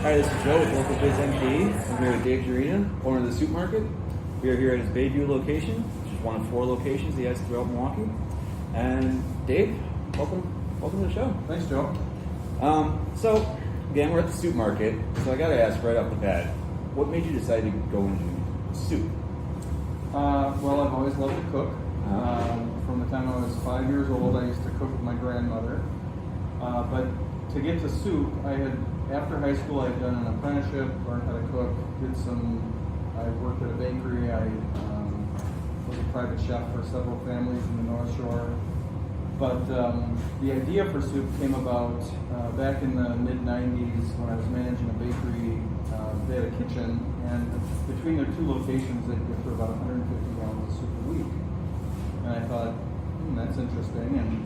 Hi, this is Joe with Local Biz MP. I'm here with Dave Jurena, owner of the Soup Market. We are here at his Bayview location, which is one of 4 locations he has throughout Milwaukee. And Dave, welcome to the show. Thanks, Joe. So again, we're at the Soup Market. So I got to ask right off the bat, what made you decide to go into soup? Well, I've always loved to cook. From the time I was 5 years old, I used to cook with my grandmother. But to get to soup, after high school, I had done an apprenticeship, learned how to cook, I worked at a bakery, I was a private chef for several families in the North Shore. But the idea for soup came about back in the mid-90s when I was managing a bakery. They had a kitchen, and between their 2 locations, they'd get through about 150 gallons of soup a week. And I thought, that's interesting. And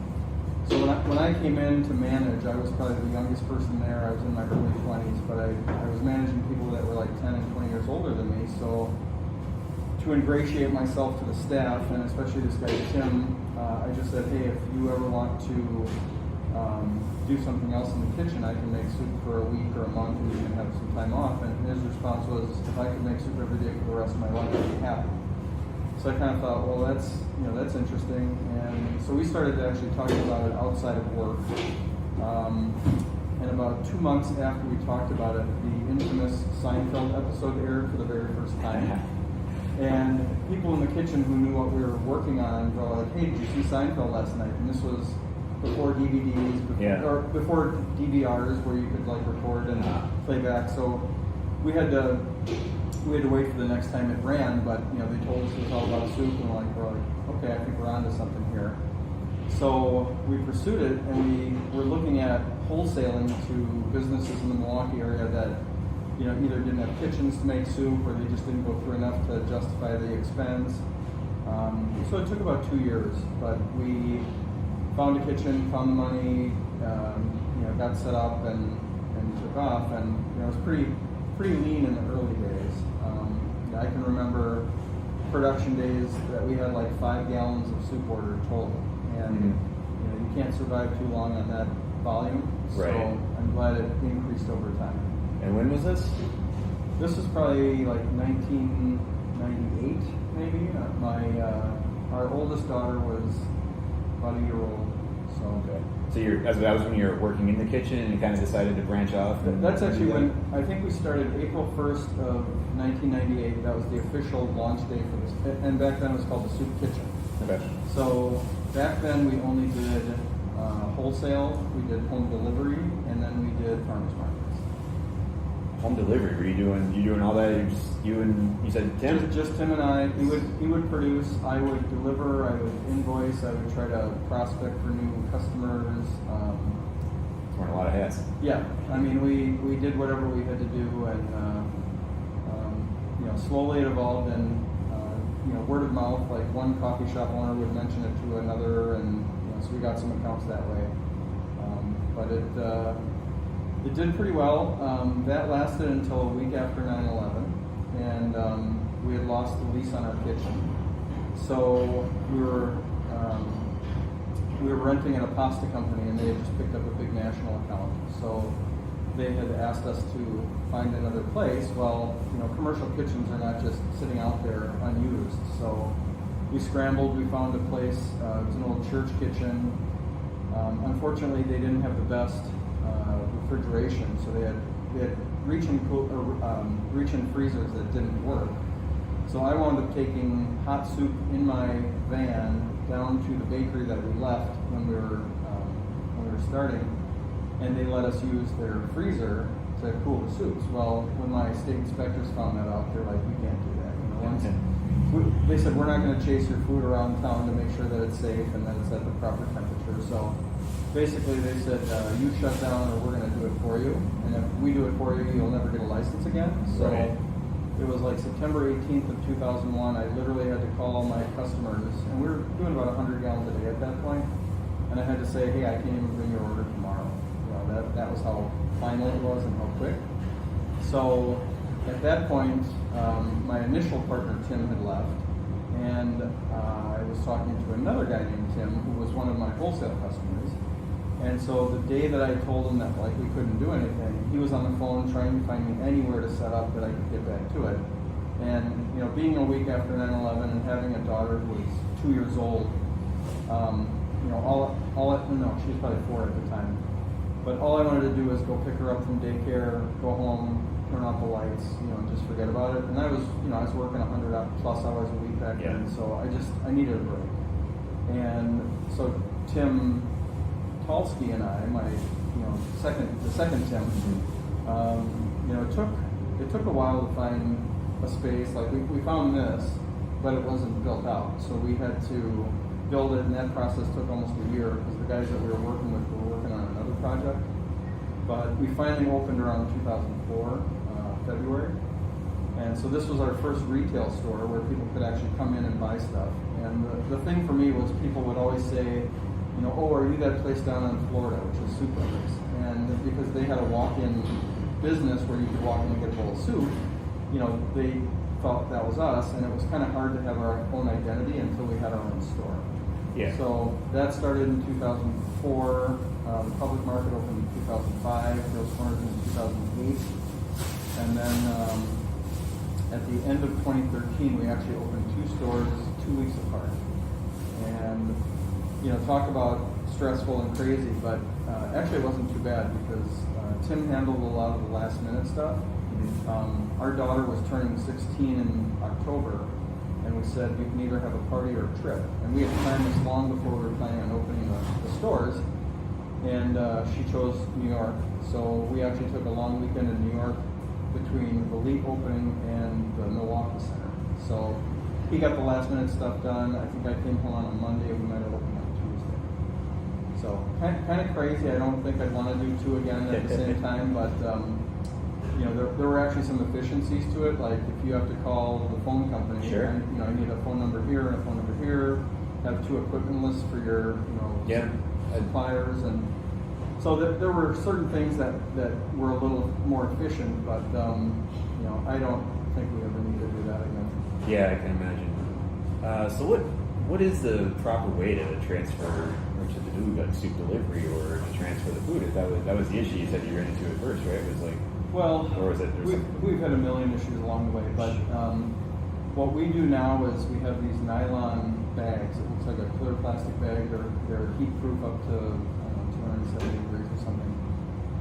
so when I came in to manage, I was probably the youngest person there. I was in my early 20s, but I was managing people that were like 10 and 20 years older than me. So to ingratiate myself to the staff, and especially this guy Tim, I just said, hey, if you ever want to do something else in the kitchen, I can make soup for a week or a month, and you can have some time off. And his response was, if I could make soup every day for the rest of my life, I'd be happy. So I kind of thought, well, that's interesting. And so we started actually talking about it outside of work. And about 2 months after we talked about it, the infamous Seinfeld episode aired for the very first time. And people in the kitchen who knew what we were working on were like, hey, did you see Seinfeld last night? And this was before DVDs, or before DVRs where you could like record and play back. So we had to wait for the next time it ran, but they told us it was all about soup, and we're like, okay, I think we're onto something here. So we pursued it, and we were looking at wholesaling to businesses in the Milwaukee area that either didn't have kitchens to make soup, or they just didn't go through enough to justify the expense. So it took about 2 years, but we found a kitchen, found the money, got set up and took off, and it was pretty lean in the early days. I can remember production days that we had like 5 gallons of soup ordered total, and you can't survive too long on that volume. So I'm glad it increased over time. And when was this? This was probably like 1998, maybe. Our oldest daughter was about a year old. So that was when you were working in the kitchen and you kind of decided to branch off? That's actually when, I think we started April 1st of 1998. That was the official launch day for this. And back then it was called the Soup Kitchen. Okay. So back then we only did wholesale, we did home delivery, and then we did farmers markets. Home delivery, were you doing all that? You said Tim? Just Tim and I. He would produce, I would deliver, I would invoice, I would try to prospect for new customers. Wearing a lot of hats. Yeah, I mean we did whatever we had to do, and slowly it evolved, and word of mouth. Like one coffee shop owner would mention it to another, and so we got some accounts that way. But it did pretty well. That lasted until a week after 9/11, and we had lost the lease on our kitchen. So we were renting at a pasta company, and they had just picked up a big national account. So they had asked us to find another place. Well, commercial kitchens are not just sitting out there unused. So we scrambled. We found a place. It was an old church kitchen. Unfortunately, they didn't have the best refrigeration, so they had reach-in freezers that didn't work. So I wound up taking hot soup in my van down to the bakery that we left when we were starting, and they let us use their freezer to cool the soups. Well, when my state inspectors found that out, they're like, "We can't do that." They said, "We're not going to chase your food around town to make sure that it's safe and that it's at the proper temperature." So basically they said, you shut down or we're going to do it for you. And if we do it for you, you'll never get a license again. So it was like September 18th of 2001. I literally had to call all my customers, and we were doing about 100 gallons a day at that point. And I had to say, hey, I can't even bring your order tomorrow. That was how final it was and how quick. So at that point, my initial partner, Tim, had left. And I was talking to another guy named Tim, who was one of my wholesale customers. And so the day that I told him that like we couldn't do anything, he was on the phone trying to find me anywhere to set up that I could get back to it. And being a week after 9/11 and having a daughter who was 2 years old, she was probably 4 at the time. But all I wanted to do was go pick her up from daycare, go home, turn off the lights, and just forget about it. And I was working 100 plus hours a week back then, so I needed a break. And so Tim Talsky and I, the second Tim, it took a while to find a space. Like we found this, but it wasn't built out, so we had to build it, and that process took almost a year because the guys that we were working with were working on another project. But we finally opened around 2004, February, and so this was our first retail store where people could actually come in and buy stuff. And the thing for me was people would always say, oh, are you that place down in Florida, which is Soup Brothers? And because they had a walk-in business where you could walk in and get a bowl of soup, they thought that was us, and it was kind of hard to have our own identity until we had our own store. Yeah. So that started in 2004. The public market opened in 2005. Those corners in 2008, and then at the end of 2013, we actually opened 2 stores 2 weeks apart. And talk about stressful and crazy, but actually it wasn't too bad because Tim handled a lot of the last minute stuff. Our daughter was turning 16 in October, and we said we can either have a party or a trip. And we had planned this long before we were planning on opening the stores, and she chose New York. So we actually took a long weekend in New York between the LEAP opening and the Milwaukee Center. So he got the last minute stuff done. I think I came home on a Monday, we might have opened on Tuesday. So kind of crazy. I don't think I'd want to do 2 again at the same time, but there were actually some efficiencies to it. Like if you have to call the phone company, sure. And, I need a phone number here and a phone number here. Have 2 equipment lists for your suppliers, and so there were certain things that were a little more efficient. But I don't think we ever need to do that again. Yeah, I can imagine. So what is the proper way to transfer or to do like soup delivery or to transfer the food? If that was the issue you said you ran into at first, right? It was like, or was it? We've had a million issues along the way, but what we do now is we have these nylon bags. It looks like a clear plastic bag. They're heat proof up to 270 degrees or something.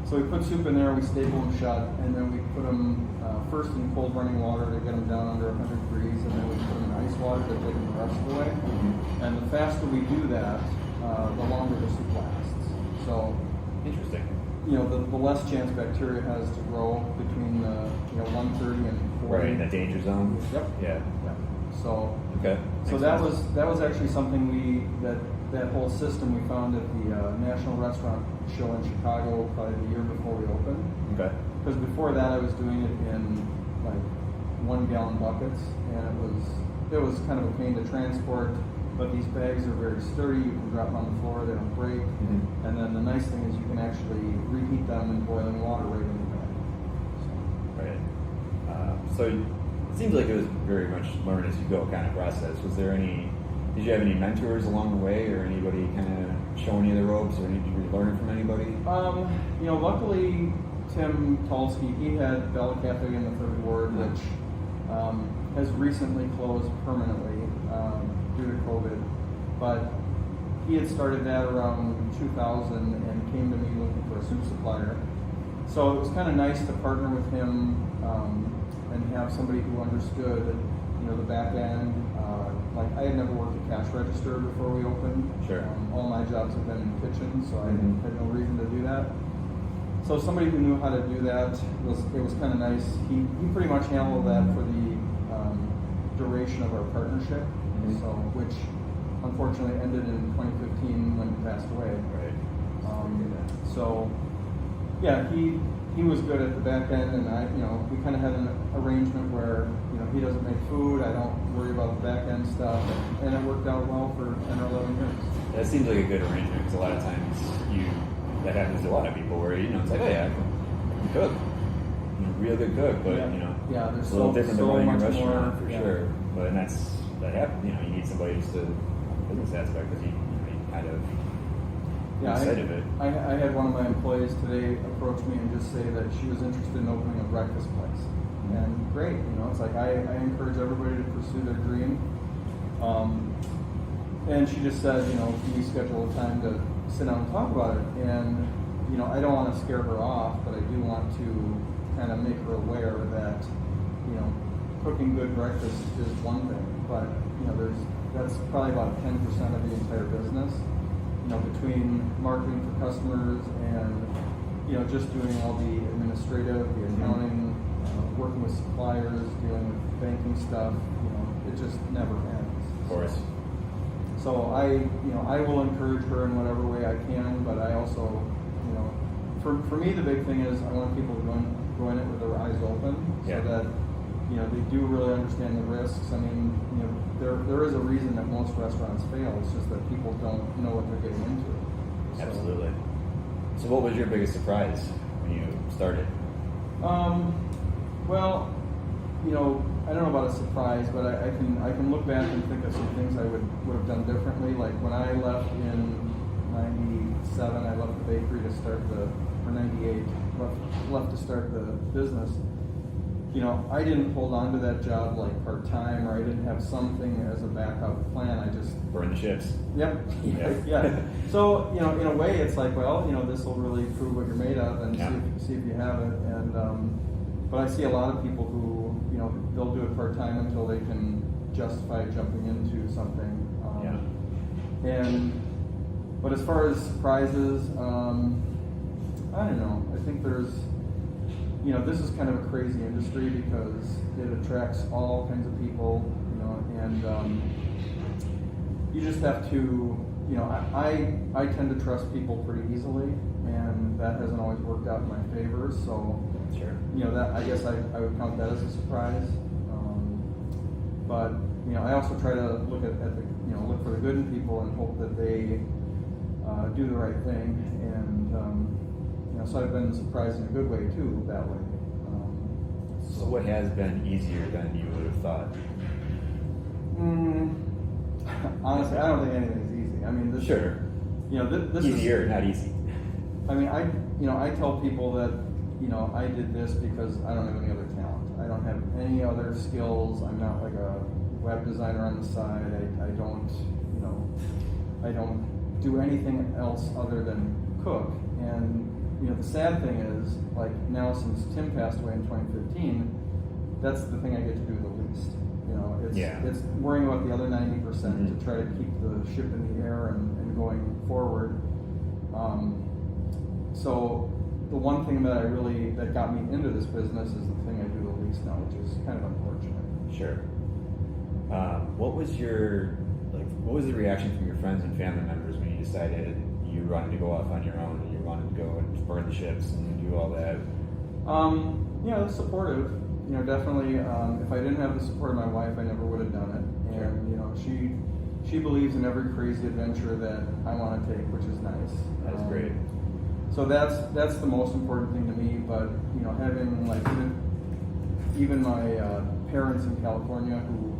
So we put soup in there, we staple them shut, and then we put them first in cold running water to get them down under 100 degrees, and then we put them in ice water to take them the rest of the way. Mm-hmm. And the faster we do that, the longer the soup lasts. So interesting. The less chance bacteria has to grow between 130 and 40. Right, in the danger zone. Yep. Yeah. So okay. So that was actually something that whole system we found at the National Restaurant Show in Chicago probably the year before we opened. Okay. Because before that I was doing it in like 1 gallon buckets, and it was kind of a pain to transport. But these bags are very sturdy. You can drop them on the floor; they don't break. Mm-hmm. And then the nice thing is you can actually reheat them in boiling water right in the bag. Right. So it seems like it was very much learn as you go kind of process. Did you have any mentors along the way, or anybody kind of showing you the ropes, or did you learn from anybody? Luckily, Tim Talsky, he had Bella Cafe in the 3rd Ward, which has recently closed permanently due to COVID. But he had started that around 2000 and came to me looking for a soup supplier. So it was kind of nice to partner with him and have somebody who understood, the back end. Like I had never worked a cash register before we opened. Sure. All my jobs have been in kitchens, so I had no reason to do that. So somebody who knew how to do that was kind of nice. He pretty much handled that for the duration of our partnership. Mm-hmm. So which unfortunately ended in 2015 when he passed away. Right. So yeah, he was good at the back end, and we kind of had an arrangement where he doesn't make food, I don't worry about the back end stuff, and it worked out well for 10 or 11 years. That seems like a good arrangement, because a lot of times that happens to a lot of people where it's like, oh yeah, I can cook, real good cook, but there's a little different than running a restaurant more, for sure. But that happens. You need somebody just to business aspect, because you kind of Yeah, side of it. I had one of my employees today approach me and just say that she was interested in opening a breakfast place. And great, it's like I encourage everybody to pursue their dream. And she just said, can we schedule a time to sit down and talk about it? And, I don't want to scare her off, but I do want to kind of make her aware that, cooking good breakfast is one thing, but, that's probably about 10% of the entire business, between marketing for customers and, just doing all the administrative, the accounting, working with suppliers, dealing with banking stuff, it just never ends. Of course. So I will encourage her in whatever way I can, but I also, for me the big thing is I want people to go in it with their eyes open, so that they do really understand the risks. I mean, there is a reason that most restaurants fail. It's just that people don't know what they're getting into. So, absolutely. So what was your biggest surprise when you started? Well, I don't know about a surprise, but I can look back and think of some things I would have done differently. Like when I left in '97, I left the bakery to start or '98, left to start the business. I didn't hold on to that job like part-time, or I didn't have something as a backup plan. I just burn the ships. Yep. Yeah. So, in a way it's like, well, this will really prove what you're made of and see if you have it. And, but I see a lot of people who, they'll do it part-time until they can justify jumping into something. But as far as surprises, I don't know. I think there's, this is kind of a crazy industry because it attracts all kinds of people, and you just have to, I tend to trust people pretty easily, and that hasn't always worked out in my favor. So, sure, that I guess I would count that as a surprise. But I also try to look at the, look for the good in people and hope that they do the right thing, and so I've been surprised in a good way too that way. So what has been easier than you would have thought? Honestly, I don't think anything's easy. I mean, this, sure, this easier, is, not easy. I mean, I tell people that I did this because I don't have any other talent. I don't have any other skills. I'm not like a web designer on the side. I don't do anything else other than cook. And the sad thing is, like now since Tim passed away in 2015, that's the thing I get to do the least. It's worrying about the other 90% to try to keep the ship in the air and going forward. So the one thing that got me into this business is the thing I do the least now, which is kind of unfortunate. Sure. What was the reaction from your friends and family members when you decided you wanted to go off on your own and you wanted to go and burn the ships and do all that? It's supportive. Definitely. If I didn't have the support of my wife, I never would have done it. Sure. And she believes in every crazy adventure that I want to take, which is nice. That's great. So that's the most important thing to me. But having like even my parents in California who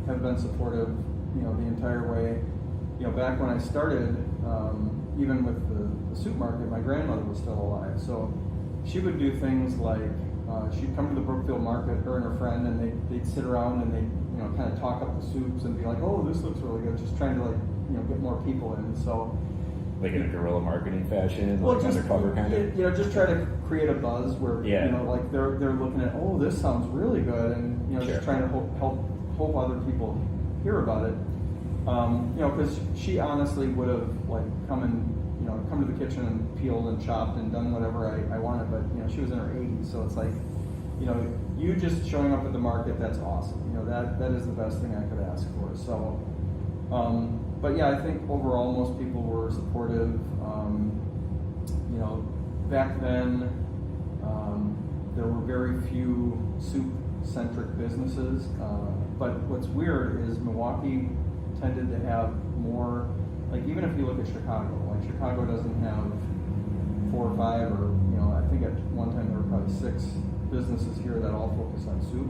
have been supportive the entire way. Back when I started, even with the soup market, my grandmother was still alive. So she would do things like she'd come to the Brookfield market, her and her friend, and they'd sit around and they'd kind of talk up the soups and be like, oh, this looks really good, just trying to get more people in. So like in a guerrilla marketing fashion, well, like just undercover kind of. Just try to create a buzz where like they're looking at, oh, this sounds really good, and just trying to hope other people hear about it. Because she honestly would have come to the kitchen and peeled and chopped and done whatever I wanted, but she was in her 80s, so it's like, you just showing up at the market, that's awesome. That is the best thing I could ask for. So, but yeah, I think overall most people were supportive. Back then, there were very few soup-centric businesses, but what's weird is Milwaukee tended to have more, like even if you look at Chicago, like Chicago doesn't have 4 or 5 or, I think at one time there were probably 6 businesses here that all focus on soup.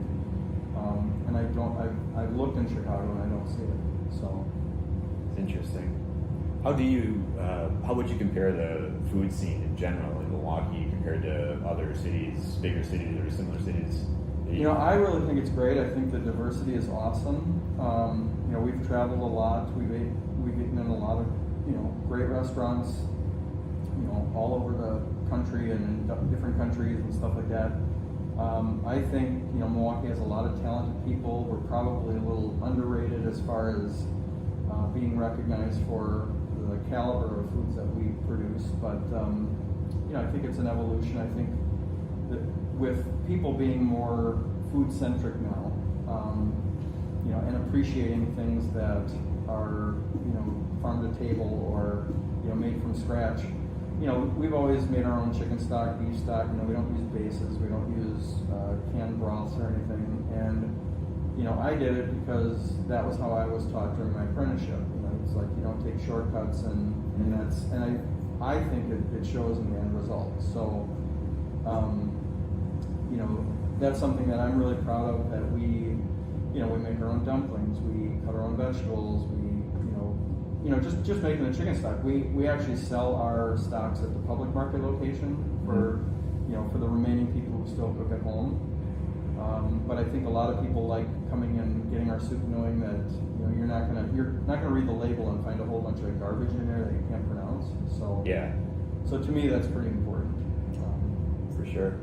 And I've looked in Chicago and I don't see it, so. It's interesting. How would you compare the food scene in general in Milwaukee compared to other cities, bigger cities or similar cities? I really think it's great. I think the diversity is awesome. We've traveled a lot. We've eaten in a lot of, great restaurants, all over the country and in different countries and stuff like that. I think, Milwaukee has a lot of talented people. We're probably a little underrated as far as being recognized for the caliber of foods that we produce. But, I think it's an evolution. I think that with people being more food-centric now, and appreciating things that are, farm to table or, made from scratch. We've always made our own chicken stock, beef stock. We don't use bases. We don't use canned broths or anything. And, I did it because that was how I was taught during my apprenticeship. It's like you don't take shortcuts, and I think it shows in the end result. So, that's something that I'm really proud of, that we make our own dumplings, we cut our own vegetables, just making the chicken stock. We actually sell our stocks at the public market location for the remaining people who still cook at home. But I think a lot of people like coming in, getting our soup, knowing that you're not gonna read the label and find a whole bunch of garbage in there that you can't pronounce. So yeah. So to me, that's pretty important. For sure.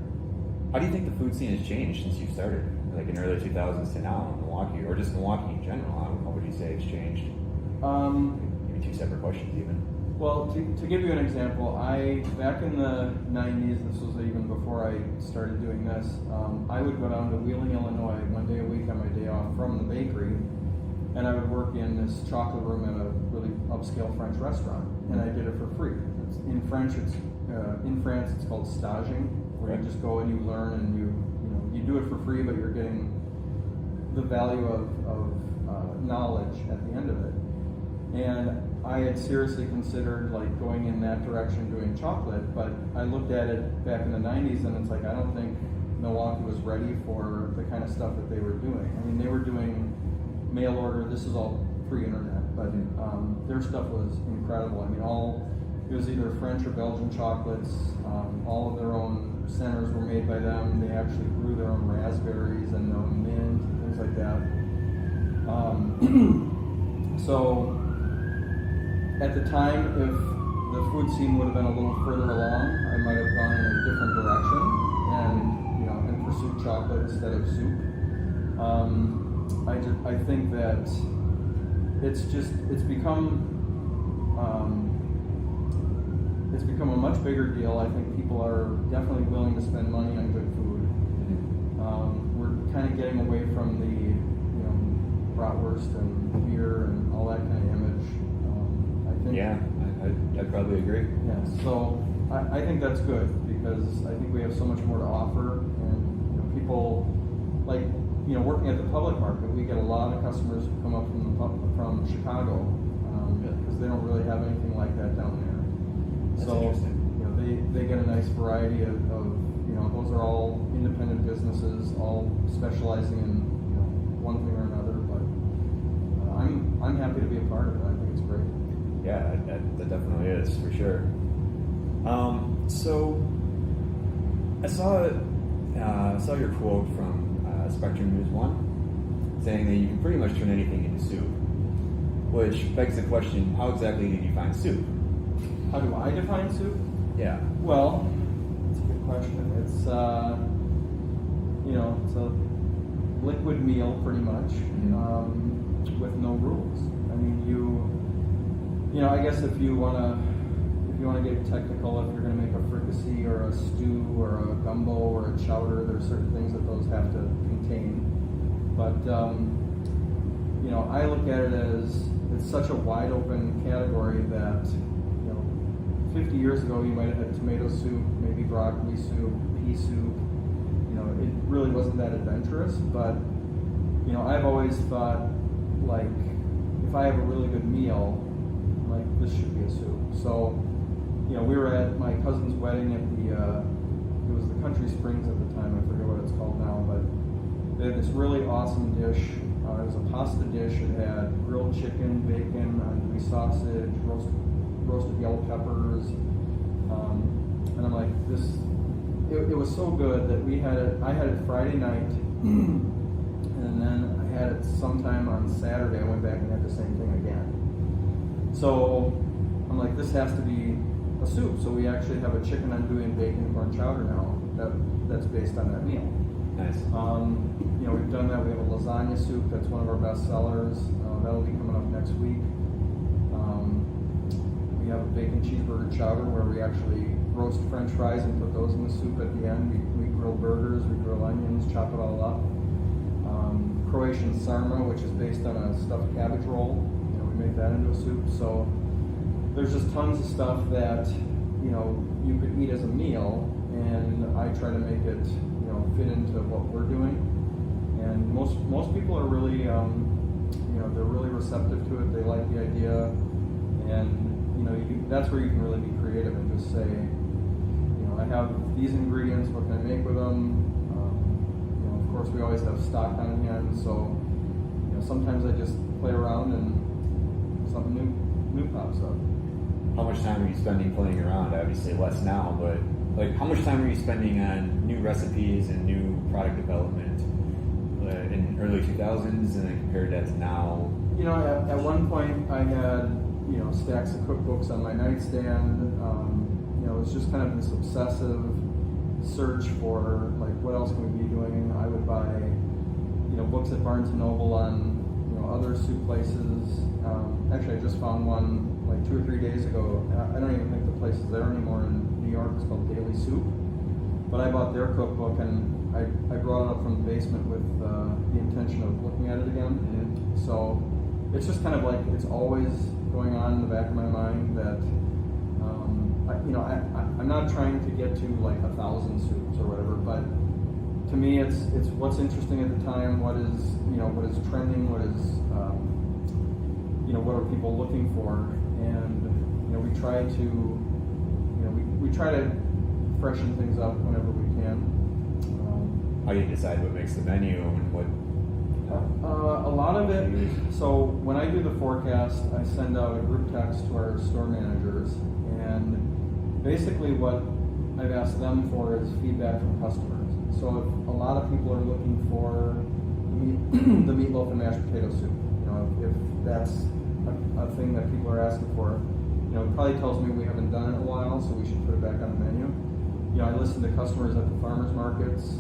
How do you think the food scene has changed since you started, like in early 2000s to now in Milwaukee, or just Milwaukee in general? How would you say it's changed? Maybe two separate questions even. Well, to give you an example, back in the 90s, this was even before I started doing this, I would go down to Wheeling, Illinois one day a week on my day off from the bakery, and I would work in this chocolate room at a really upscale French restaurant, and I did it for free. In France, it's called staging, where you just go and you learn, and you do it for free, but you're getting the value of knowledge at the end of it. And I had seriously considered going in that direction, doing chocolate, but I looked at it back in the 90s, and it's like, I don't think Milwaukee was ready for the kind of stuff that they were doing. I mean, they were doing mail order. This is all pre-internet, but their stuff was incredible. I mean, it was either French or Belgian chocolates. All of their own centers were made by them. They actually grew their own raspberries and their own mint, things like that. So at the time, if the food scene would have been a little further along, I might have gone in a different direction and pursued chocolate instead of soup. I think that it's become a much bigger deal. I think people are definitely willing to spend money on good food. We're kind of getting away from the bratwurst and beer and all that kind of image. I think. Yeah, I'd probably agree. Yeah, so I think that's good, because I think we have so much more to offer, and people working at the public market, we get a lot of customers who come up from Chicago, because they don't really have anything like that down there. That's so interesting. They get a nice variety of those are all independent businesses, all specializing in one thing or another. But I'm happy to be a part of it. I think it's great. Yeah, that definitely is, for sure. So I saw your quote from Spectrum News 1 saying that you can pretty much turn anything into soup, which begs the question, how exactly do you define soup? How do I define soup? Yeah. Well, that's a good question. It's it's a liquid meal pretty much, with no rules. I mean, I guess if you wanna get technical, if you're gonna make a fricassee or a stew or a gumbo or a chowder, there's certain things that those have to contain. But I look at it as it's such a wide open category that 50 years ago you might have had tomato soup, maybe broccoli soup, pea soup. It really wasn't that adventurous, but I've always thought, if I have a really good meal, this should be a soup. So we were at my cousin's wedding at it was the Country Springs at the time, I forget what it's called now, but they had this really awesome dish. It was a pasta dish. It had grilled chicken, bacon, andouille sausage, roast roasted yellow peppers, and I'm like, it was so good that I had it Friday night, and then I had it sometime on Saturday. I went back and had the same thing again. So I'm like, this has to be a soup. So we actually have a chicken andouille and bacon and corn chowder now that's based on that meal. Nice. We've done that. We have a lasagna soup that's one of our best sellers. That'll be coming up next week. We have a bacon cheeseburger chowder where we actually roast French fries and put those in the soup at the end. We grill burgers, we grill onions, chop it all up. Croatian sarma, which is based on a stuffed cabbage roll. We make that into a soup. So there's just tons of stuff that you could eat as a meal, and I try to make it fit into what we're doing. And most people are really they're really receptive to it. They like the idea, and that's where you can really be creative and just say, I have these ingredients. What can I make with them? Of course, we always have stock on hand, so sometimes I just play around and something new pops up. How much time are you spending playing around? Obviously less now, but how much time are you spending on new recipes and new product development in early 2000s, and then compared that to now? At one point I had stacks of cookbooks on my nightstand. It was just kind of this obsessive search for what else can we be doing. I would buy books at Barnes and Noble on other soup places. Actually, I just found one 2 or 3 days ago. I don't even think the place is there anymore in New York. It's called Daily Soup. But I bought their cookbook, and I brought it up from the basement with the intention of looking at it again. Mm-hmm. So it's just kind of it's always going on in the back of my mind that I'm not trying to get to 1,000 soups or whatever, but to me it's what's interesting at the time, what is trending, what are people looking for, and we try to freshen things up whenever we can. How do you decide what makes the menu and what? A lot of it. So when I do the forecast, I send out a group text to our store managers, and basically what I've asked them for is feedback from customers. So if a lot of people are looking for the meatloaf and mashed potato soup, if that's a thing that people are asking for, it probably tells me we haven't done it in a while, so we should put it back on the menu. I listen to customers at the farmers markets,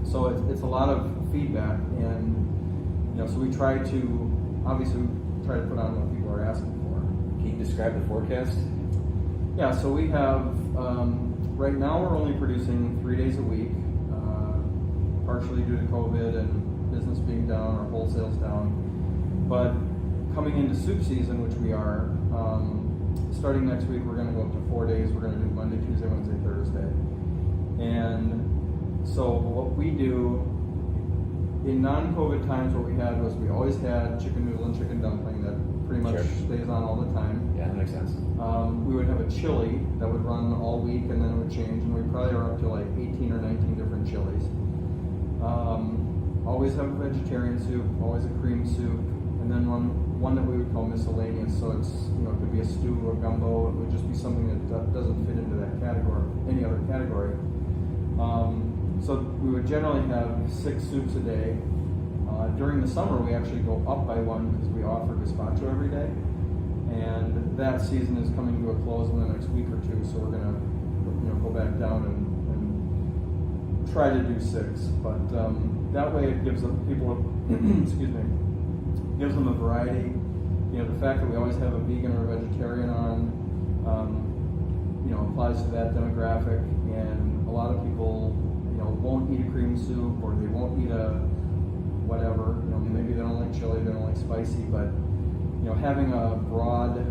so it's a lot of feedback, and so we try to put on what people are asking for. Can you describe the forecast? Yeah, so we have right now we're only producing 3 days a week, partially due to COVID and business being down or wholesale's down. But coming into soup season, which we are, starting next week, we're going to go up to 4 days. We're going to do Monday, Tuesday, Wednesday, Thursday. And so what we do in non-COVID times, what we had was we always had chicken noodle and chicken dumpling that pretty much stays on all the time. Yeah, that makes sense. We would have a chili that would run all week, and then it would change, and we probably are up to 18 or 19 different chilies. Always have a vegetarian soup, always a cream soup, and then one that we would call miscellaneous. So it's it could be a stew or gumbo. It would just be something that doesn't fit into that category, any other category. So we would generally have 6 soups a day. During the summer, we actually go up by one because we offer gazpacho every day, and that season is coming to a close in the next week or two. So we're gonna go back down and try to do 6, but that way it gives people gives them a variety. The fact that we always have a vegan or a vegetarian on, applies to that demographic, and a lot of people, won't eat a cream soup, or they won't eat a whatever. Maybe they don't like chili, they don't like spicy, but having a broad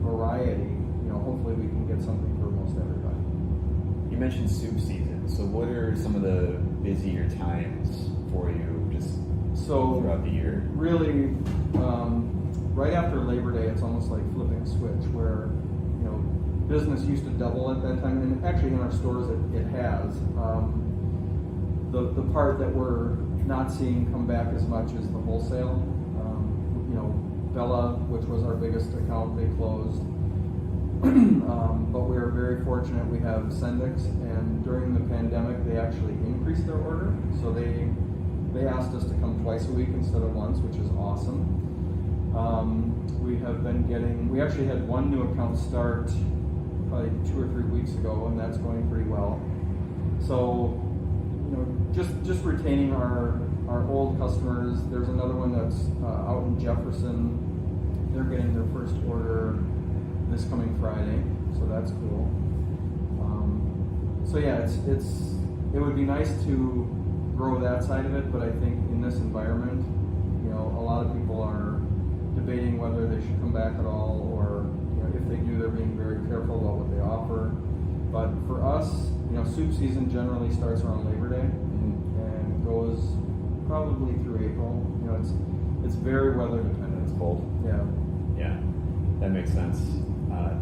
variety, hopefully we can get something for most everybody. You mentioned soup season. So what are some of the busier times for you just throughout the year? Really, right after Labor Day, it's almost like flipping a switch where, business used to double at that time, and actually in our stores it has. The part that we're not seeing come back as much is the wholesale. Bella, which was our biggest account, they closed. But we are very fortunate. We have Sendix, and during the pandemic, they actually increased their order. So they asked us to come twice a week instead of once, which is awesome. We have been getting. We actually had one new account start probably 2 or 3 weeks ago, and that's going pretty well. So, just retaining our old customers. There's another one that's out in Jefferson. They're getting their first order this coming Friday, so that's cool. So yeah, it would be nice to grow that side of it, but I think in this environment, a lot of people are debating whether they should come back at all, or if they do, they're being very careful about what they offer. But for us, soup season generally starts around Labor Day and goes probably through April. It's very weather dependent. It's cold. Yeah. Yeah, that makes sense. I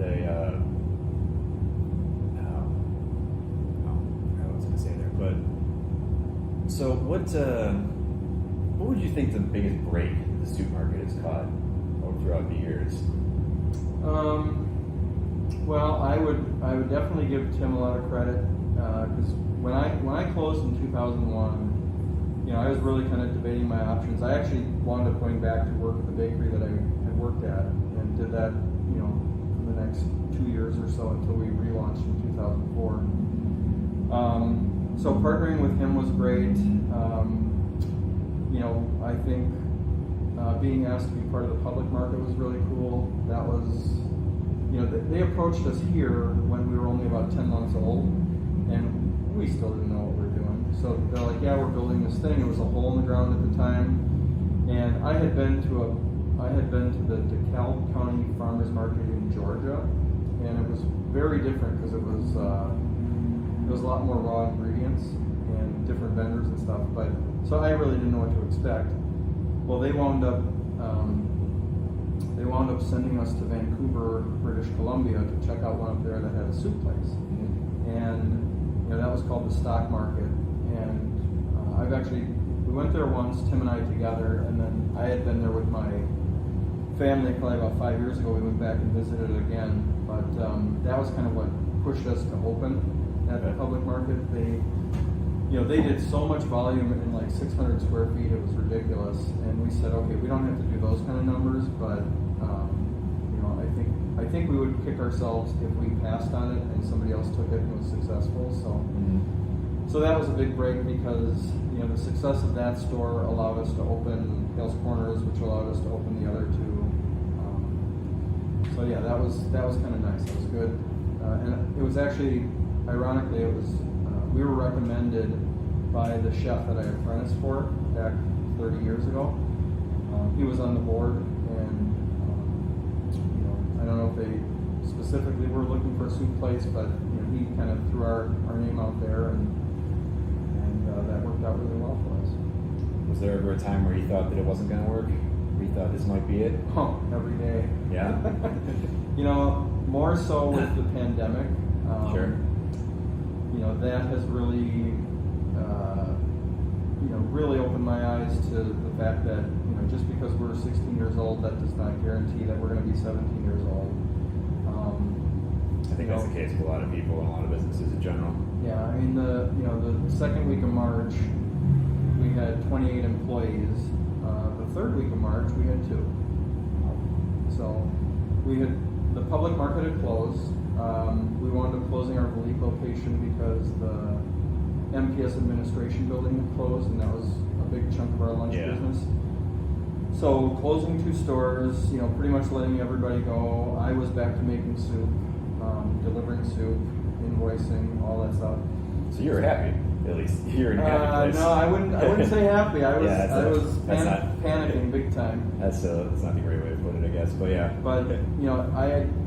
was going to say there, but so what would you think the biggest break the soup market has caught throughout the years? Well, I would definitely give Tim a lot of credit because when I closed in 2001, I was really kind of debating my options. I actually wound up going back to work at the bakery that I had worked at, and did that, for the next 2 years or so until we relaunched in 2004. So partnering with him was great. I think being asked to be part of the public market was really cool. That was, they approached us here when we were only about 10 months old, and we still didn't know what we were doing. So they're like, yeah, we're building this thing. It was a hole in the ground at the time, and I had been to the DeKalb County Farmers Market in Georgia, and it was very different because it was a lot more raw ingredients and different vendors and stuff. But so I really didn't know what to expect. Well, they wound up sending us to Vancouver, British Columbia, to check out one up there that had a soup place, and that was called the Stock Market. And we went there once, Tim and I together, and then I had been there with my family probably about 5 years ago. We went back and visited it again, but that was kind of what pushed us to open at the public market. They did so much volume in like 600 square feet, it was ridiculous. And we said, okay, we don't have to do those kind of numbers, but I think we would kick ourselves if we passed on it and somebody else took it and was successful. So that was a big break because the success of that store allowed us to open Hales Corners, which allowed us to open the other two. So yeah, that was kind of nice. That was good, and it was actually, ironically, we were recommended by the chef that I apprenticed for back 30 years ago. He was on the board, and I don't know if they specifically were looking for a soup place, but he kind of threw our name out there, and that worked out really well for us. Was there ever a time where you thought that it wasn't going to work? Where you thought this might be it? Oh, every day. Yeah. More so with the pandemic. Sure. That has really, really opened my eyes to the fact that, just because we're 16 years old, that does not guarantee that we're going to be 17 years old. I think that's the case with a lot of people and a lot of businesses in general. Yeah, I mean, the second week of March, we had 28 employees. The third week of March, we had 2. So the public market had closed. We wound up closing our Valete location because the MPS administration building had closed, and that was a big chunk of our lunch business. So closing 2 stores, pretty much letting everybody go. I was back to making soup, delivering soup, invoicing, all that stuff. So you were happy, at least. You're in a happy place. No, I wouldn't say happy. I was panicking big time. That's not the great way to put it, I guess. But yeah. But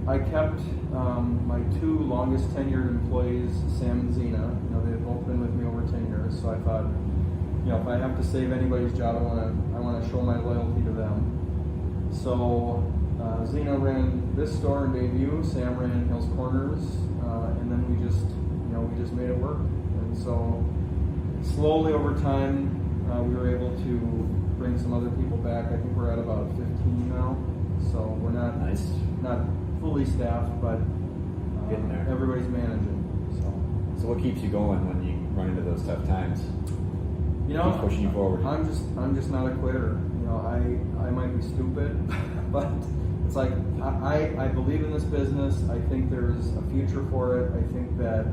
I kept my 2 longest tenured employees, Sam and Zena. They've both been with me over 10 years. So I thought, if I have to save anybody's job, I want to show my loyalty to them. So Zena ran this store in Bayview, Sam ran Hales Corners, and then we just made it work. And so slowly over time, we were able to bring some other people back. I think we're at about 15 now. not fully staffed, but Getting there. everybody's managing. So what keeps you going when you run into those tough times? You know, Keeps pushing you forward. I'm just not a quitter. You know, I might be stupid, but it's like I believe in this business. I think there's a future for it. I think that,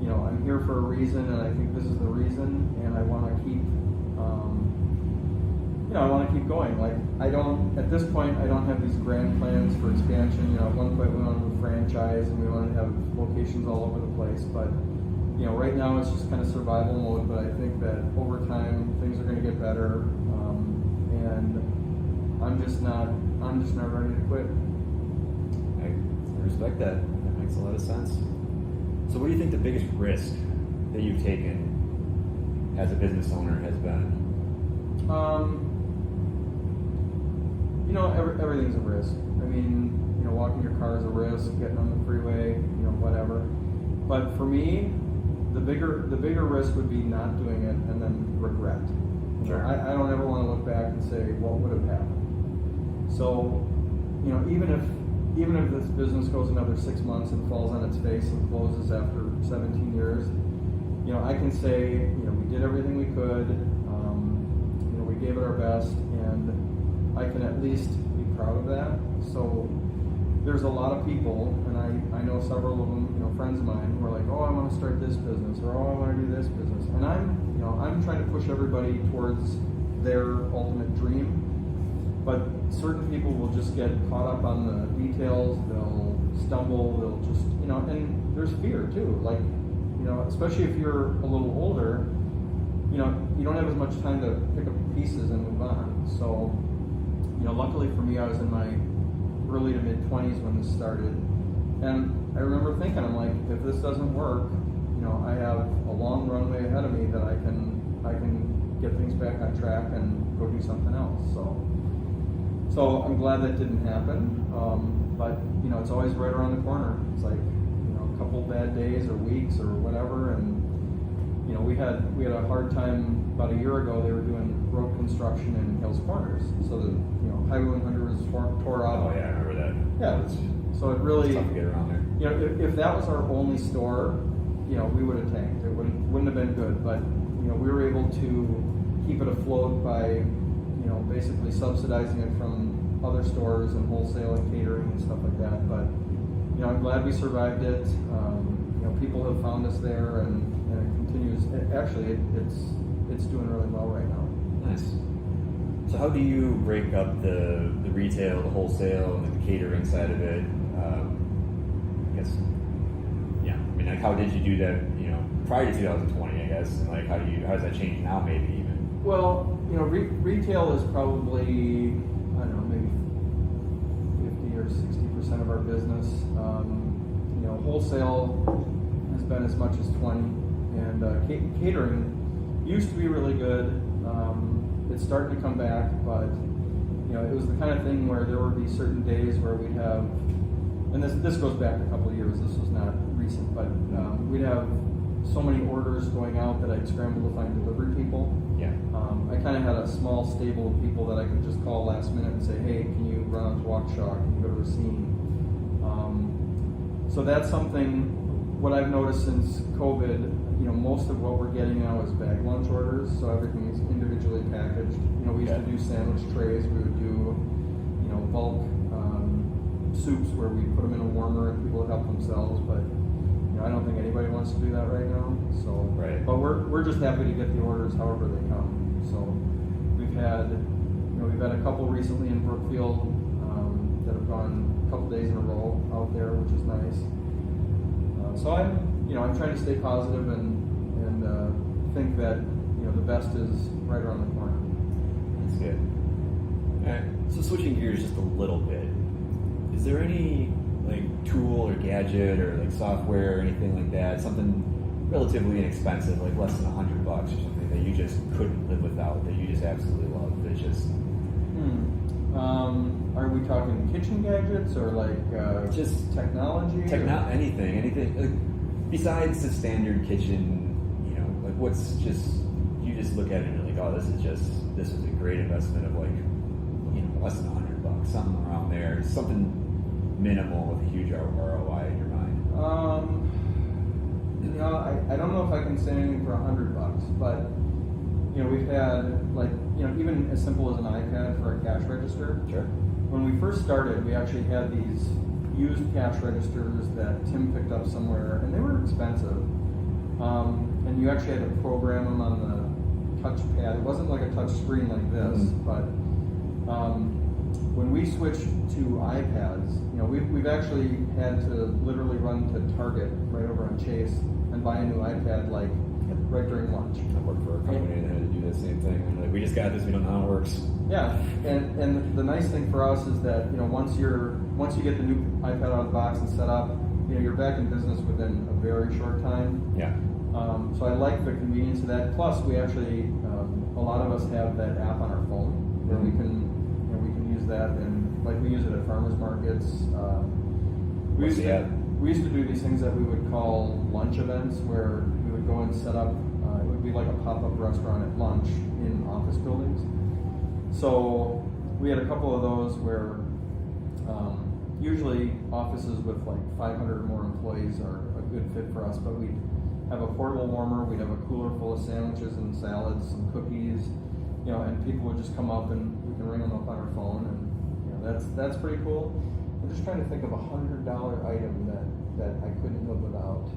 you know, I'm here for a reason, and I think this is the reason, and I want to keep, I want to keep going. Like, at this point, I don't have these grand plans for expansion. You know, at one point we wanted to franchise, and we wanted to have locations all over the place, but, you know, right now it's just kind of survival mode, but I think that over time things are going to get better, and I'm just not ready to quit. I respect that. That makes a lot of sense. So what do you think the biggest risk that you've taken as a business owner has been? You know, everything's a risk. I mean, you know, walking your car is a risk, getting on the freeway, you know, whatever. But for me, the bigger risk would be not doing it and then regret. Sure. I don't ever want to look back and say, what would have happened? So, you know, even if this business goes another 6 months and falls on its face and closes after 17 years, you know, I can say, you know, we did everything we could, you know, we gave it our best, and I can at least be proud of that. So there's a lot of people, and I know several of them, you know, friends of mine, who are like, oh, I want to start this business, or oh, I want to do this business. And I'm trying to push everybody towards their ultimate dream. But certain people will just get caught up on the details, they'll stumble, they'll just, you know, and there's fear too. Like, you know, especially if you're a little older, you know, you don't have as much time to pick up the pieces and move on. So, you know, luckily for me, I was in my early to mid 20s when this started. And I remember thinking, I'm like, if this doesn't work, you know, I have a long runway ahead of me that I can get things back on track and go do something else. So I'm glad that didn't happen, but, you know, it's always right around the corner. It's like, you know, a couple bad days or weeks or whatever, and, you know, we had a hard time about a year ago. They were doing road construction in Hills Corners, so the, you know, Highway 100 was tore out. Oh yeah, I remember that. Yeah, so it really, It's tough to get around there. you know, if that was our only store, you know, we would have tanked. It wouldn't have been good, but, you know, we were able to keep it afloat by, you know, basically subsidizing it from other stores and wholesale and catering and stuff like that. But, you know, I'm glad we survived it. You know, people have found us there, and it continues. It's doing really well right now. Nice. So how do you break up the retail, the wholesale, and the catering side of it? I guess, yeah. I mean, like, how did you do that? You know, prior to 2020, I guess, and like, how does that change now? Maybe even. Well, you know, retail is probably, I don't know, maybe 50 or 60% of our business. You know, wholesale has been as much as 20, and catering used to be really good. It's starting to come back, but, you know, it was the kind of thing where there would be certain days where we'd have, and this goes back a couple of years. This was not recent, but we'd have so many orders going out that I'd scramble to find delivery people. Yeah. I kind of had a small stable of people that I could just call last minute and say, hey, can you run out to Waukesha? Can you go to Racine? So that's something, what I've noticed since COVID, you know, most of what we're getting now is bag lunch orders, so everything is individually packaged. You know, we used to do sandwich trays, we would do, you know, bulk soups where we put them in a warmer and people would help themselves, but, you know, I don't think anybody wants to do that right now. So, right. But we're just happy to get the orders however they come. So we've had a couple recently in Brookfield that have gone a couple days in a row out there, which is nice. So I'm trying to stay positive and think that, you know, the best is right around the corner. That's good. All right. So switching gears just a little bit, is there any like tool or gadget or like software or anything like that, something relatively inexpensive, like less than $100 or something that you just couldn't live without, that you just absolutely love? That just are we talking kitchen gadgets or like just technology? Anything. Like, besides the standard kitchen, you know, like what's just, you just look at it and you're like, oh, this was a great investment of like, you know, less than $100, something around there, something minimal with a huge ROI in your mind? I don't know if I can say anything for $100, but we've had even as simple as an iPad for a cash register. Sure. When we first started, we actually had these used cash registers that Tim picked up somewhere, and they were expensive. And you actually had to program them on the touchpad. It wasn't like a touch screen like this, but when we switched to iPads, we've actually had to literally run to Target right over on Chase and buy a new iPad right during lunch. I worked for a company that had to do the same thing. And like, we just got this. We don't know how it works. Yeah, and the nice thing for us is that once you get the new iPad out of the box and set up, you're back in business within a very short time. Yeah. So I like the convenience of that. Plus, we actually a lot of us have that app on our phone where we can use that, and we use it at farmers markets. We used to do these things that we would call lunch events, where we would go and set up. It would be like a pop-up restaurant at lunch in office buildings. So we had a couple of those where usually offices with 500 or more employees are a good fit for us, but we'd have a portable warmer, we'd have a cooler full of sandwiches and salads, some cookies, and people would just come up and we can ring them up on our phone, and that's pretty cool. I'm just trying to think of a $100 item that I couldn't live without.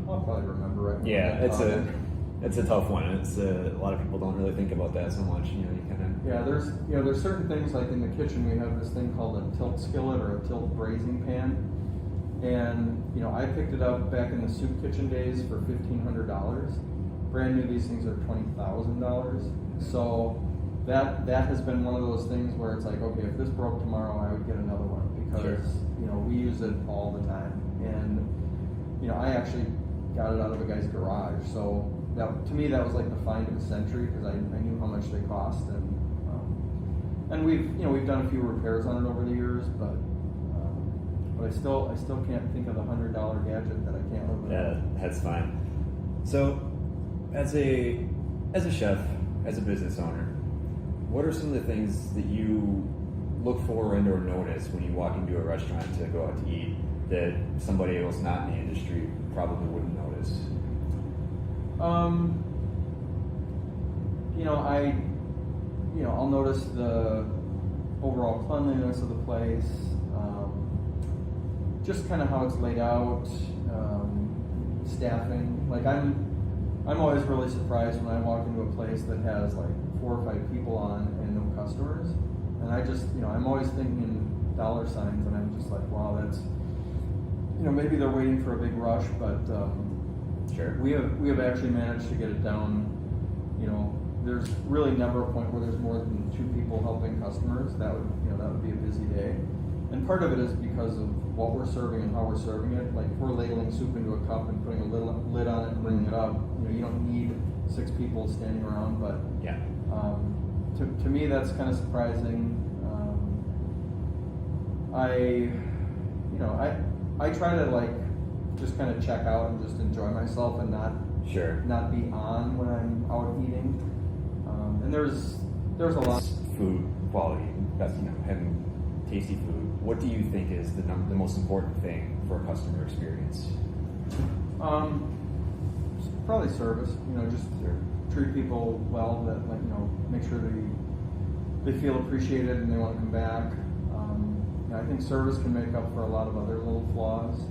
I'll probably remember right now. Yeah, it's a tough one. It's a lot of people don't really think about that so much. You kind of. Yeah, there's certain things like in the kitchen we have this thing called a tilt skillet or a tilt braising pan, and I picked it up back in the soup kitchen days for $1,500. Brand new, these things are $20,000. So that has been one of those things where it's like, okay, if this broke tomorrow, I would get another one because we use it all the time, and I actually got it out of a guy's garage. So to me that was like the find of the century because I knew how much they cost, and we've done a few repairs on it over the years, but I still can't think of the $100 gadget that I can't live without. Yeah, that's fine. So, as a chef, as a business owner, what are some of the things that you look for and or notice when you walk into a restaurant to go out to eat that somebody else not in the industry probably wouldn't notice? I'll notice the overall cleanliness of the place, just kind of how it's laid out, staffing. I'm always really surprised when I walk into a place that has 4 or 5 people on and no customers, and I'm always thinking in dollar signs, and I'm just like, wow, that's maybe they're waiting for a big rush, but Sure. we have actually managed to get it down. There's really never a point where there's more than 2 people helping customers. That would be a busy day. And part of it is because of what we're serving and how we're serving it. Like if we're ladling soup into a cup and putting a lid on it and bringing it up, you don't need 6 people standing around. But Yeah. to me, that's kind of surprising. I try to just kind of check out and just enjoy myself and not be on when I'm out eating. And there's a lot. Food quality, that's having tasty food. What do you think is the most important thing for a customer experience? Probably service. Just treat people well. That make sure they feel appreciated and they want to come back. I think service can make up for a lot of other little flaws.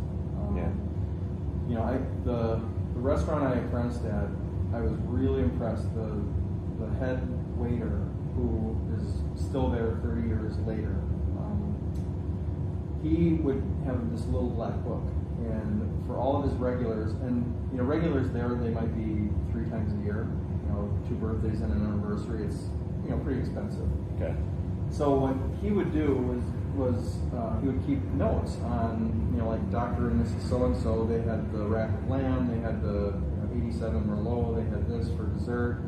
The restaurant I apprenticed at, I was really impressed. The head waiter, who is still there 30 years later, he would have this little black book, and for all of his regulars, and regulars there, they might be 3 times a year. 2 birthdays and an anniversary. It's pretty expensive. Okay. So what he would do was he would keep notes on like Dr. and Mrs. So-and-so, they had the rack of lamb, they had the 87 Merlot, they had this for dessert.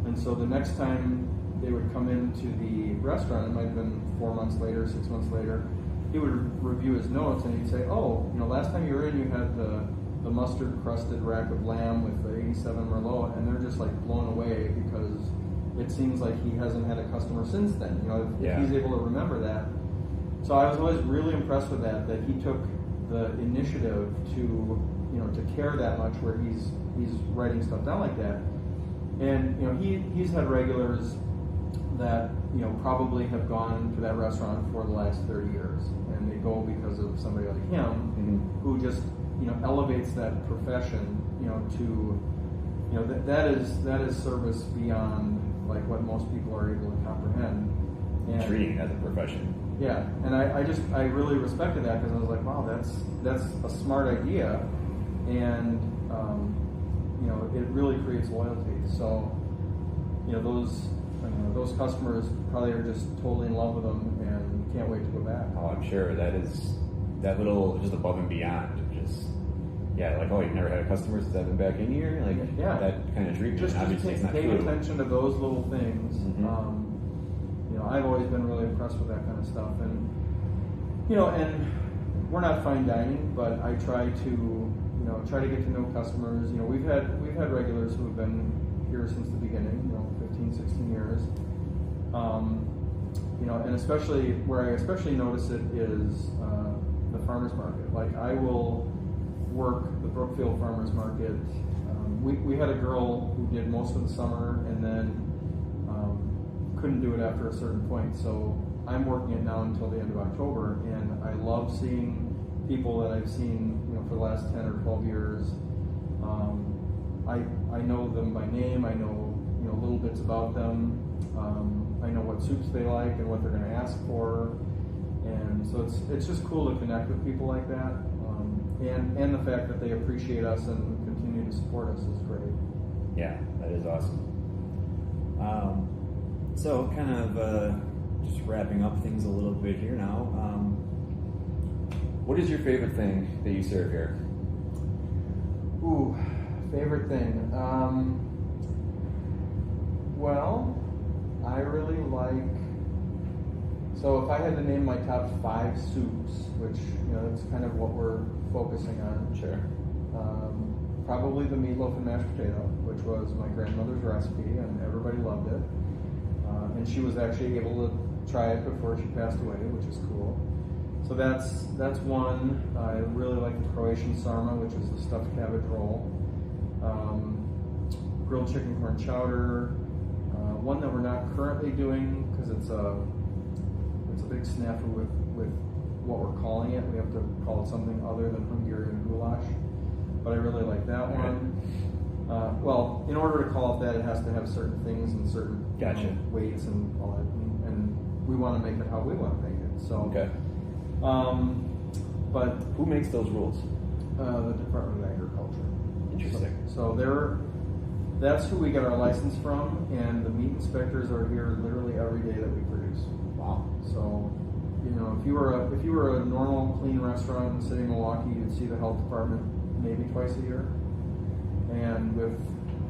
And so the next time they would come into the restaurant, it might have been 4 months later, 6 months later, he would review his notes and he'd say, last time you were in, you had the mustard crusted rack of lamb with the 87 Merlot, and they're just blown away because it seems like he hasn't had a customer since then. You know, if he's able to remember that. So I was always really impressed with that he took the initiative to, you know, to care that much where he's writing stuff down like that. And, you know, he's had regulars that, you know, probably have gone to that restaurant for the last 30 years, and they go because of somebody like him who just, you know, elevates that profession, you know, to, you know, that is service beyond like what most people are able to comprehend. And treating it as a profession. Yeah, and I really respected that because I was like, wow, that's a smart idea, and you know, it really creates loyalty. So, you know, those customers probably are just totally in love with them and can't wait to go back. Oh, I'm sure that is that little just above and beyond. Just like, oh, you've never had a customer since I've been back in here, like that kind of treatment. Just obviously, it's not paying true. attention to those little things. You know, I've always been really impressed with that kind of stuff, and you know, and we're not fine dining, but I try to get to know customers. You know, we've had regulars who have been here since the beginning, you know, 15, 16 years. You know, and especially where I especially notice it is the farmers market. Like, I will work the Brookfield Farmers Market. We had a girl who did most of the summer and then couldn't do it after a certain point. So I'm working it now until the end of October, and I love seeing people that I've seen, you know, for the last 10 or 12 years. I know them by name. I know, you know, little bits about them. I know what soups they like and what they're going to ask for, and so it's just cool to connect with people like that. And the fact that they appreciate us and continue to support us is great. Yeah, that is awesome. So kind of just wrapping up things a little bit here now. What is your favorite thing that you serve here? Ooh, favorite thing. Well, I really like. So if I had to name my top 5 soups, which, you know, that's kind of what we're focusing on. Sure. Probably the meatloaf and mashed potato, which was my grandmother's recipe, and everybody loved it. And she was actually able to try it before she passed away, which is cool. So that's one. I really like the Croatian sarma, which is the stuffed cabbage roll. Grilled chicken corn chowder. One that we're not currently doing because it's a big snafu with what we're calling it. We have to call it something other than Hungarian goulash. But I really like that one. Well, in order to call it that, it has to have certain things and certain weights and all that, and we want to make it how we want to make it. So, but who makes those rules? The Department of Agriculture. Interesting. So that's who we get our license from, and the meat inspectors are here literally every day that we produce. Wow. So, you know, if you were a normal clean restaurant in the city of Milwaukee, you'd see the health department maybe twice a year. And with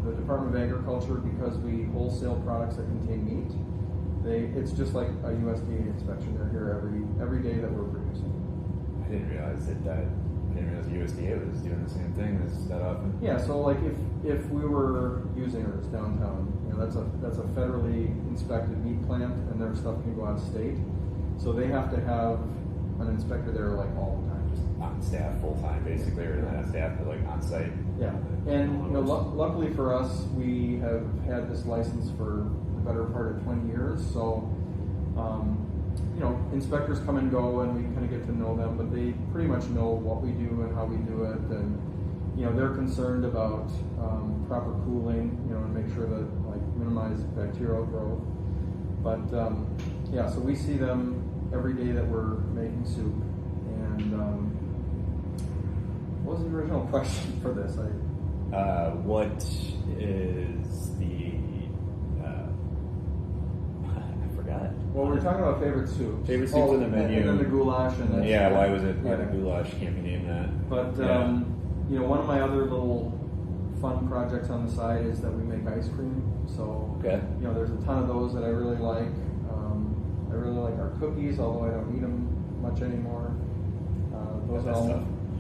the Department of Agriculture, because we wholesale products that contain meat, it's just like a USDA inspection. They're here every day that we're producing. I didn't realize USDA was doing the same thing that often. Yeah, so like if we were using ours downtown, you know, that's a federally inspected meat plant, and their stuff can go out of state. So they have to have an inspector there like all the time. On staff full time, basically, or not on staff, but like on site. Yeah, and you know, luckily for us, we have had this license for the better part of 20 years. So, you know, inspectors come and go, and we kind of get to know them, but they pretty much know what we do and how we do it, and you know, they're concerned about proper cooling, you know, and make sure that like minimize bacterial growth. But yeah, so we see them every day that we're making soup, and. What was the original question for this? What is the? I forgot. Well, we're talking about favorite soups. Favorite soups in the menu. And then the goulash. And why was it? Why the goulash? Can't be named that. But you know, one of my other little fun projects on the side is that we make ice cream. So you know, there's a ton of those that I really like. I really like our cookies, although I don't eat them much anymore.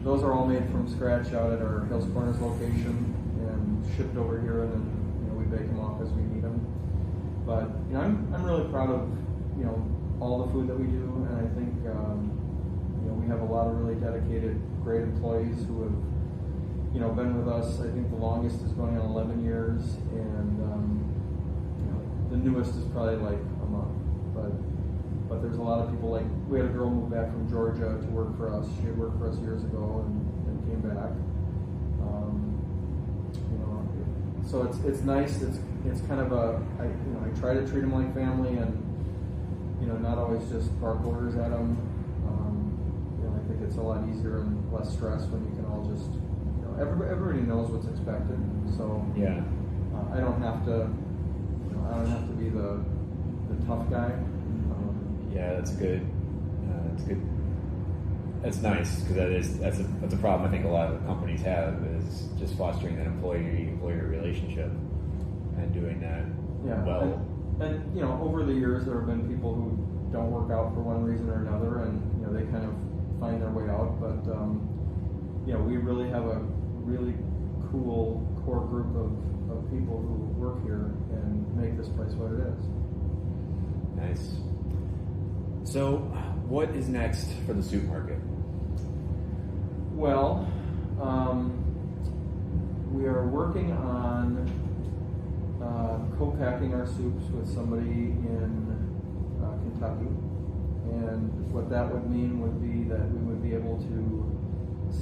Those are all made from scratch out at our Hills Corners location and shipped over here, and then, you know, we bake them off as we need them. But I'm really proud of all the food that we do, and I think we have a lot of really dedicated, great employees who have been with us. I think the longest is going on 11 years, and the newest is probably like a month. But there's a lot of people, like we had a girl move back from Georgia to work for us. She had worked for us years ago and came back. So it's nice. It's kind of I try to treat them like family, and not always just bark orders at them. I think it's a lot easier and less stress when you can all just everybody knows what's expected. So Yeah. I don't have to be the tough guy. Yeah, that's good. That's good. That's nice because that's a problem I think a lot of companies have is just fostering that employee-employer relationship and doing that well. And over the years there have been people who don't work out for one reason or another, and they kind of find their way out. But we really have a really cool core group of people who work here and make this place what it is. Nice. So, what is next for the soup market? Well, we are working on co-packing our soups with somebody in Kentucky, and what that would mean would be that we would be able to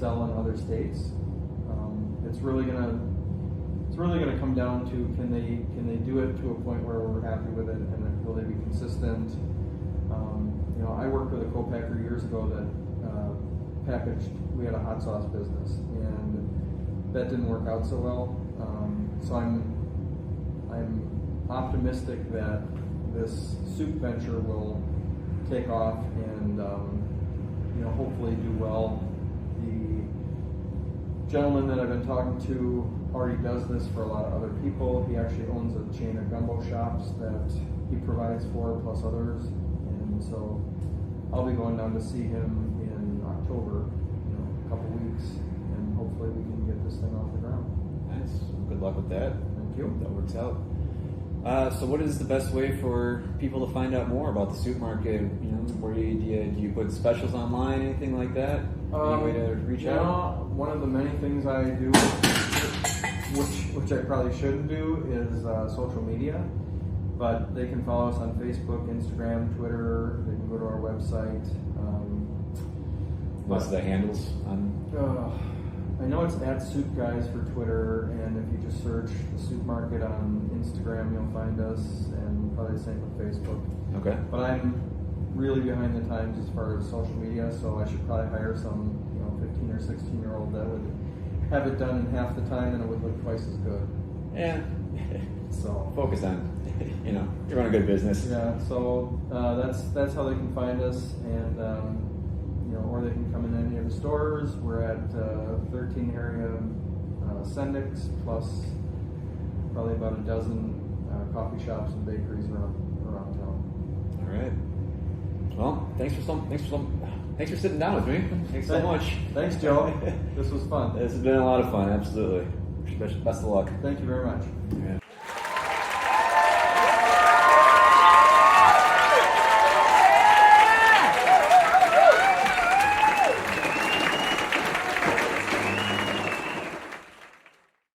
sell in other states. It's really gonna come down to can they do it to a point where we're happy with it, and will they be consistent? I worked with a co-packer years ago that packaged. We had a hot sauce business, and that didn't work out so well. So I'm optimistic that this soup venture will take off and hopefully do well. The gentleman that I've been talking to already does this for a lot of other people. He actually owns a chain of gumbo shops that he provides for, plus others. And so I'll be going down to see him in October, a couple weeks, and hopefully we can get this thing off the ground. Nice. Good luck with that. Thank you. That works out. So, what is the best way for people to find out more about the soup market? Where do you put specials online, anything like that? Any way to reach out? One of the many things I do, which I probably shouldn't do, is social media. But they can follow us on Facebook, Instagram, Twitter. They can go to our website. What's the handles on? I know it's @SoupGuys for Twitter, and if you just search the soup market on Instagram, you'll find us, and probably the same with Facebook. Okay. But I'm really behind the times as far as social media, so I should probably hire some 15 or 16-year-old that would have it done in half the time, and it would look twice as good. Yeah. So Focus on, you run a good business. yeah, so that's how they can find us, and or they can come in any of the stores. We're at 13 area Sendix, plus probably about a dozen coffee shops and bakeries around town. All right. Well, thanks for sitting down with me. Thanks so much. Thanks, Joe. This was fun. This has been a lot of fun. Absolutely. Best of luck. Thank you very much. Yeah.